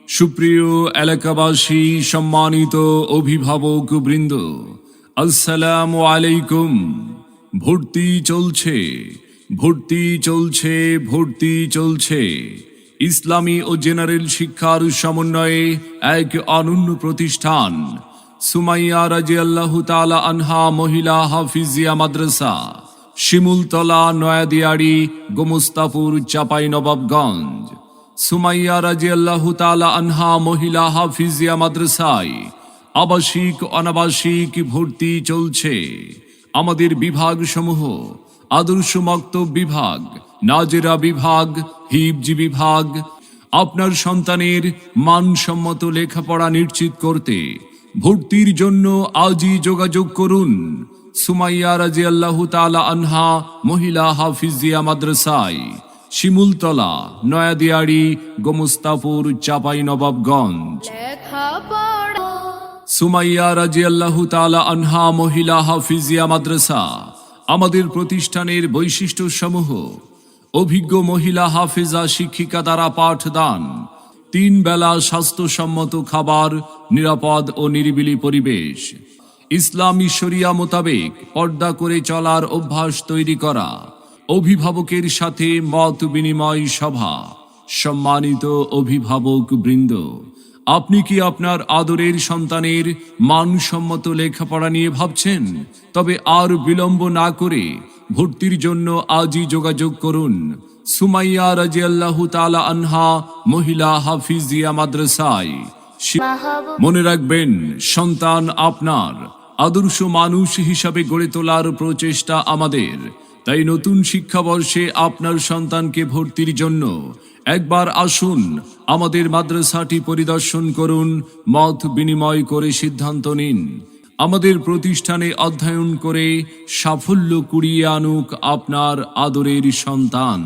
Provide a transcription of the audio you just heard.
সুপ্রিয় এলাকাবাসী, সম্মানিত অভিভাবক বৃন্দ, আসসালামু আলাইকুম। ভর্তি চলছে, ভর্তি চলছে, ভর্তি চলছে। ইসলামী ও জেনারেল শিক্ষার সমন্বয়ে এক অনন্য প্রতিষ্ঠান সুমাইয়া রাদিয়াল্লাহু তাআলা আনহা মহিলা হাফিজিয়া মাদ্রাসা, শিমুলতলা, নয়াদিয়াড়ি, গোমস্তাপুর, চাঁপাইনবাবগঞ্জ। সুমাইয়া রাদিয়াল্লাহু তাআলা আনহা মহিলা হাফিজিয়া মাদ্রাসায় আবাসিক অনাবাসিক ভর্তি চলছে। আমাদের বিভাগ সমূহ আদর্শ মক্তব বিভাগ, নাজেরা বিভাগ, হিফজি বিভাগ। আপনার সন্তানের মানসম্মত লেখাপড়া নিশ্চিত করতে ভর্তির জন্য আজই যোগাযোগ করুন সুমাইয়া রাদিয়াল্লাহু তাআলা আনহা মহিলা হাফিজিয়া মাদ্রাসায়, শিমুলতলা, নয়াদিয়াড়ি, গোমস্তাপুর, চাঁপাইনবাবগঞ্জ। সুমাইয়া রাদিয়াল্লাহু তাআলা আনহা মহিলা হাফিজিয়া মাদ্রাসা। আমাদের প্রতিষ্ঠানের বৈশিষ্ট্য সমূহ: অভিজ্ঞ মহিলা হাফেজা শিক্ষিকা দ্বারা পাঠদান, 3 বেলা স্বাস্থ্যসম্মত খাবার, নিরাপদ ও নিরিবিলি পরিবেশ, ইসলামী শরিয়া মোতাবেক পর্দা করে চলার অভ্যাস তৈরি করা, অভিভাবকের সাথে মত বিনিময় সভা। সম্মানিত অভিভাবক বৃন্দ, আপনি কি আপনার আদরের সন্তানের মানসম্মত লেখাপড়া নিয়ে ভাবছেন? তবে আর বিলম্ব না করে ভর্তির জন্য আজই যোগাযোগ করুন সুমাইয়া রাদিয়াল্লাহু তাআলা আনহা মহিলা হাফিজিয়া মাদ্রাসায়। মনে রাখবেন, সন্তান আপনার, আদর্শ মানুষ হিসাবে গড়ে তোলার প্রচেষ্টা আমাদের। তাই নতুন শিক্ষাবর্ষে আপনার সন্তানকে ভর্তির জন্য একবার আসুন, আমাদের মাদ্রাসাটি পরিদর্শন করুন, মত বিনিময় করে সিদ্ধান্ত নিন। আমাদের প্রতিষ্ঠানে অধ্যয়ন করে সাফল্য কুড়িয়ে আনুক আপনার আদরের সন্তান।